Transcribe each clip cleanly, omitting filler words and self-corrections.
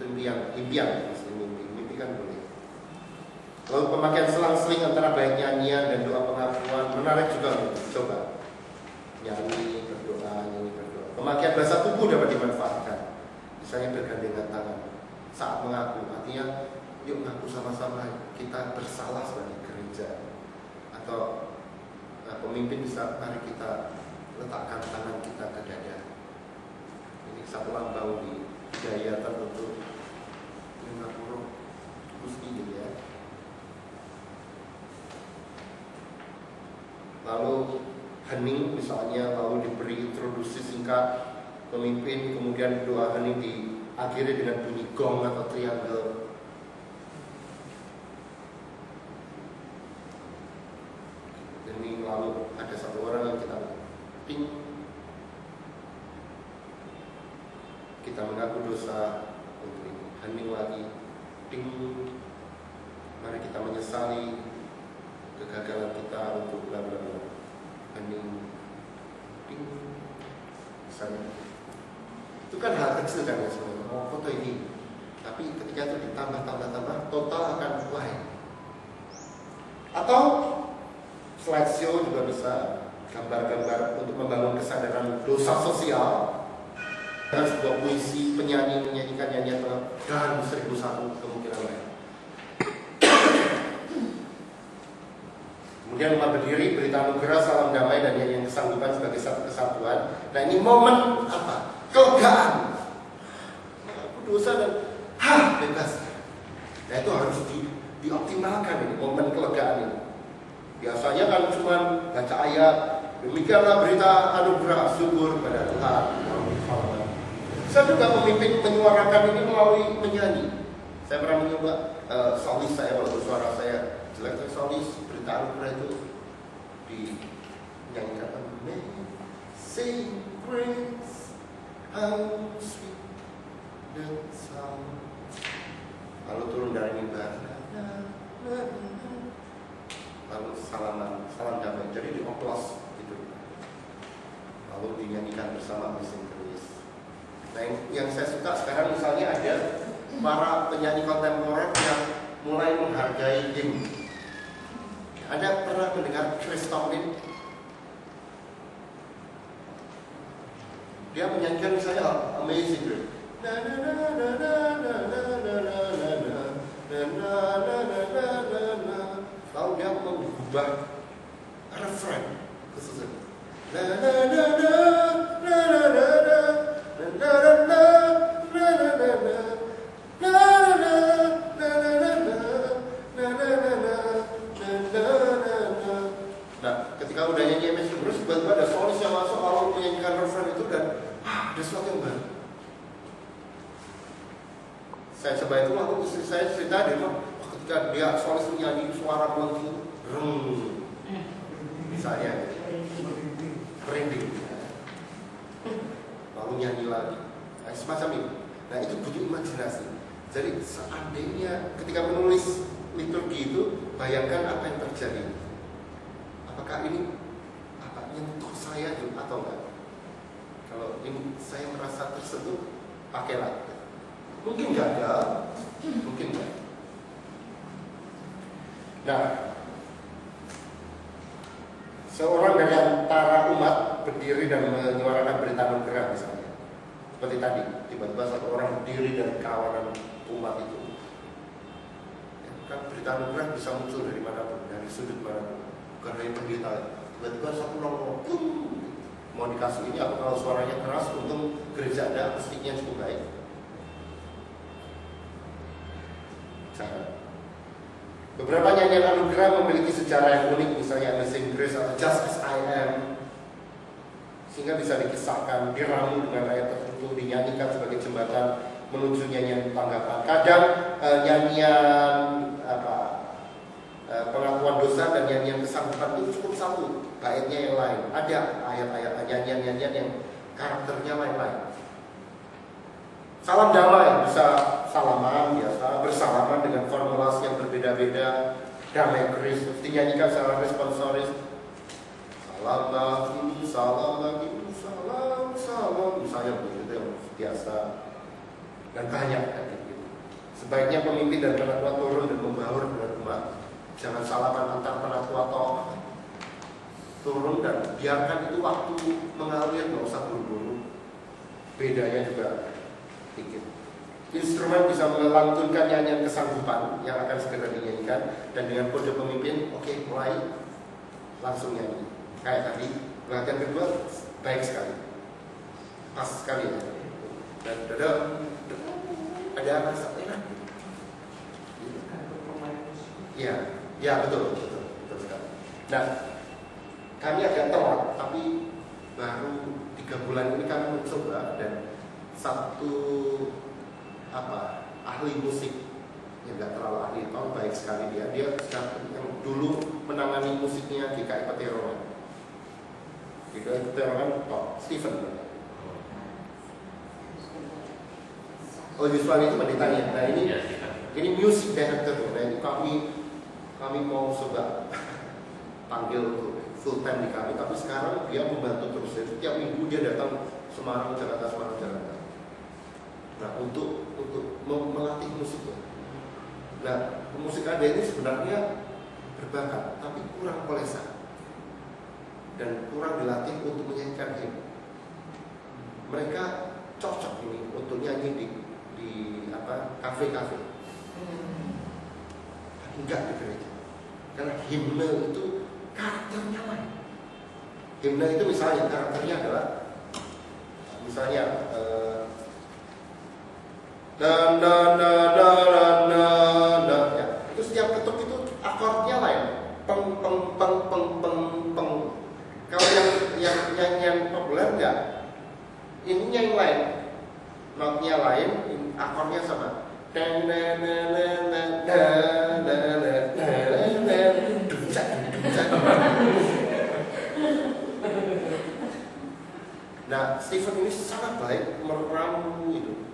impian, mimpi kan boleh. Lalu pemakaian selang-seling antara baik nyanyian dan doa pengakuan menarik juga untuk coba. Nyanyi, berdoa. Pemakaian bahasa tubuh dapat dimanfaatkan. Misalnya bergandengan tangan saat mengaku, artinya yuk ngaku sama-sama kita bersalah sebagai gereja. Atau pemimpin bisa, mari kita letakkan tangan kita ke dada. Ini satu lambang di budaya tertentu Singapura mesti gitu ya. Lalu hening misalnya, lalu diberi introduksi singkat pemimpin, kemudian doa hening diakhiri dengan bunyi gong atau triangle. Hening, lalu ada satu orang yang kita ping, kita mengaku dosa untuk ini. Hening lagi, ping, mari kita menyesali kegagalan kita untuk bla bla bla. Hening, ping, misalnya. Itu kan hal kecil kan ya sebenarnya. Mau foto ini, tapi ketika itu ditambah total akan wah. Atau slideshow juga bisa, gambar-gambar untuk membangun kesadaran dosa sosial. Dengan sebuah puisi, penyanyi menyanyikan nyanyian dan 1001 kemungkinan lain. Kemudian umat berdiri, berita anugerah, salam damai dan nyanyian kesanggupan sebagai satu kesatuan. Nah ini momen apa? Kelegaan. Aku dosa dan bebas. Nah itu harus dioptimalkan ini, momen kelegaan ini. Biasanya kan cuma baca ayat, demikianlah berita anugerah, syukur pada Tuhan. Bisa juga pemimpin menyuarakan ini melalui menyanyi. Saya pernah mencoba solis saya, walaupun suara saya jelek, solis berita anugerah itu dinyanyikan. Sing praise, how sweet the sound. Lalu turun dari mimbar, lalu salam damai, jadi dioplos gitu. Lalu dinyanyikan bersama Amazing Grace. Nah yang saya suka sekarang misalnya ada para penyanyi kontemporer yang mulai menghargai hymn. Ada pernah mendengar Chris Tomlin? Dia menyanyikan misalnya Amazing Grace. Lalu dia mengubah refrain khususnya. Nah, ketika udah nyanyi Amazing Grace, tiba-tiba ada solis yang masuk lalu menyanyikan refrain itu dan ada sesuatu yang baru. Saya coba itu, lalu istri saya cerita dia mah ketika dia solis menyanyi suara melengking, misalnya merinding, lalu nyanyi lagi, nah, semacam ini. Nah itu butuh imajinasi. Jadi seandainya ketika menulis liturgi itu, bayangkan apa yang terjadi. Apakah ini apa nyentuh saya atau enggak? Kalau ini saya merasa tersentuh, pakailah. Mungkin gagal, mungkin enggak. Nah, seorang dari antara umat berdiri dan menyuarakan berita anugerah misalnya. Seperti tadi, tiba-tiba satu orang berdiri dari kawanan umat itu. Ya, kan berita anugerah bisa muncul dari manapun, dari sudut manapun. Bukan dari pendeta. Tiba-tiba satu orang mau dikasih ini, apa kalau suaranya keras, untung gereja ada akustiknya cukup baik. Cara. Beberapa nyanyian anugerah memiliki sejarah yang unik, misalnya Amazing Grace atau Just As I Am, sehingga bisa dikisahkan, diramu dengan ayat tertentu, dinyanyikan sebagai jembatan menuju nyanyian tanggapan. Kadang nyanyian pengakuan dosa dan nyanyian kesanggupan itu cukup satu, baitnya yang lain. Ada ayat-ayat nyanyian-nyanyian yang karakternya lain-lain. Salam damai, bisa salaman biasa, bersalaman dengan formulasi yang berbeda-beda. Damai Kristus dinyanyikan secara responsoris. Salam lagi, salam, misalnya begitu yang biasa. Dan banyak kan gitu. Sebaiknya pemimpin dan penatua turun dan membaur dengan umat. Jangan salaman antar penatua toh. Turun dan biarkan itu waktu mengalir, nggak usah buru-buru. Bedanya juga dikit. Instrumen bisa melantunkan nyanyian kesanggupan yang akan segera dinyanyikan, dan dengan kode pemimpin, oke, mulai langsung nyanyi. Kayak tadi, latihan kedua baik sekali, pas sekali ya. Dan ada rasa enak. Ya betul sekali. Nah, kami agak telat, tapi baru 3 bulan ini kami mencoba, dan satu ahli musik yang nggak terlalu ahli, tahu baik sekali dia yang dulu menangani musiknya di GKI Peterongan. Di GKI Peterongan, Stephen. Yuswan itu pendetanya. Nah ini music director. Nah ini kami mau coba panggil untuk full time di kami, tapi sekarang dia membantu terus. Jadi setiap minggu dia datang Semarang Jakarta. Nah untuk melatih musiknya. Nah musik ada ini sebenarnya berbakat, tapi kurang kolesan dan kurang dilatih untuk menyanyikan hymn. Mereka cocok ini untuk nyanyi di kafe-kafe, tapi enggak di gereja, karena himne itu karakternya lain. Himne itu misalnya karakternya adalah ya, itu setiap ketuk itu akordnya lain, peng. Kalau yang nyanyian populer enggak, ininya yang lain, notnya lain, akordnya sama. Nah, Stephen ini sangat baik meramu itu.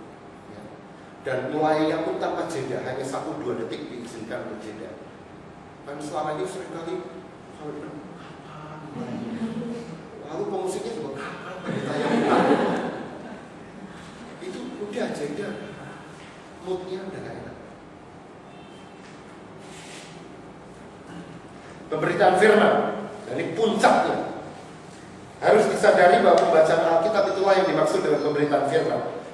Dan mulainya pun tanpa jeda, hanya 1-2 detik diizinkan untuk jeda. Dan selama ini seringkali lalu pemusiknya juga kapan ditayangkan. Itu udah jeda, moodnya udah gak enak. Pemberitaan firman, dan ini puncaknya. Harus disadari bahwa pembacaan Alkitab itulah yang dimaksud dengan pemberitaan firman.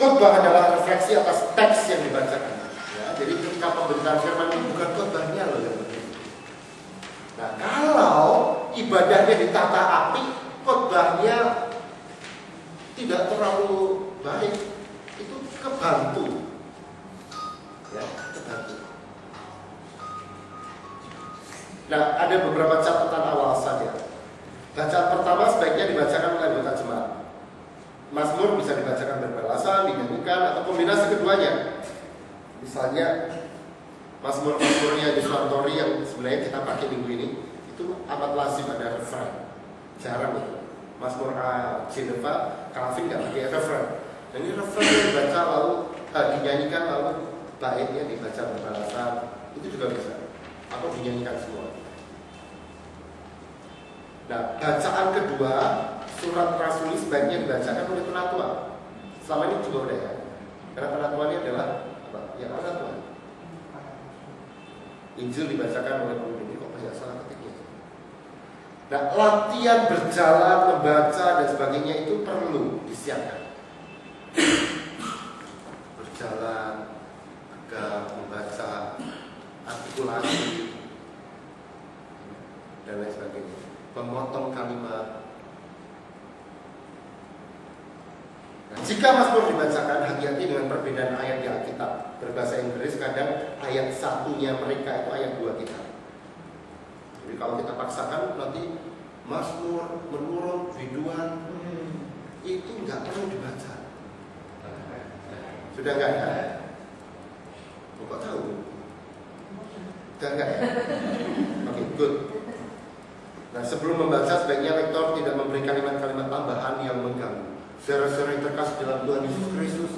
Khotbah adalah refleksi atas teks yang dibacakan. Ya, jadi ketika pemberitaan firman itu bukan khotbahnya loh yang penting. Nah, kalau ibadahnya ditata api, khotbahnya tidak terlalu baik, itu kebantu. Ya, kebantu. Nah, ada beberapa catatan awal saja. Bacaan pertama sebaiknya dibacakan oleh anggota jemaat. Mazmur bisa dibacakan berbalasan, dinyanyikan, atau kombinasi keduanya. Misalnya Mazmur-mazmurnya Yuswan Tori yang sebenarnya kita pakai minggu ini, itu amat lazim ada refrain. Jarang itu. Mazmur Geneva, Calvin nggak pakai refrain. Dan ini refrain dibaca lalu dinyanyikan, lalu baitnya dibaca berbalasan, itu juga bisa. Atau dinyanyikan semua. Nah, bacaan kedua surat rasuli sebaiknya dibacakan oleh penatua. Selama ini juga udah ya, karena penatuannya adalah apa? Ya penatua. Injil dibacakan oleh pemimpin, kok banyak salah ketiknya. Nah, latihan berjalan, membaca dan sebagainya itu perlu disiapkan. Berjalan, tegak, membaca, artikulasi dan lain sebagainya. Memotong kalimat. Nah, jika Mazmur dibacakan, hati-hati dengan perbedaan ayat di Alkitab. Berbahasa Inggris kadang ayat satunya mereka itu ayat 2 kita. Jadi kalau kita paksakan nanti Mazmur menurut biduan itu nggak perlu dibaca. Sudah nggak ya? Kok tahu? Sudah nggak ya? Oke, good. Nah, sebelum membaca sebaiknya lektor tidak memberi kalimat-kalimat tambahan yang mengganggu. Saudara-saudara yang terkasih dalam Tuhan Yesus Kristus,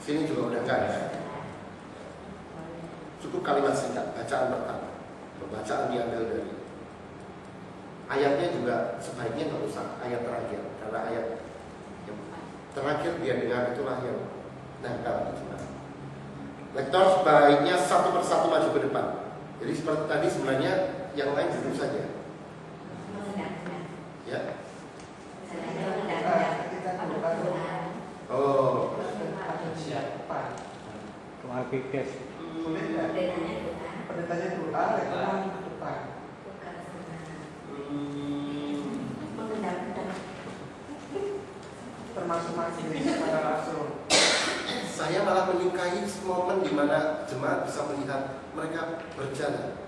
sini juga udah enggak ya. Cukup kalimat singkat, bacaan pertama. Pembacaan diambil dari ayatnya juga sebaiknya nggak usah ayat terakhir, karena ayat yang terakhir dia dengar itulah yang nangkal. Lektor sebaiknya satu persatu maju ke depan. Jadi seperti tadi sebenarnya yang lain duduk saja. Ya. Oh. Keluar pikir. Pendetanya doa, lektornya ke depan. Termasuk majelis secara langsung. Saya malah menyukai momen di mana jemaat bisa melihat mereka berjalan.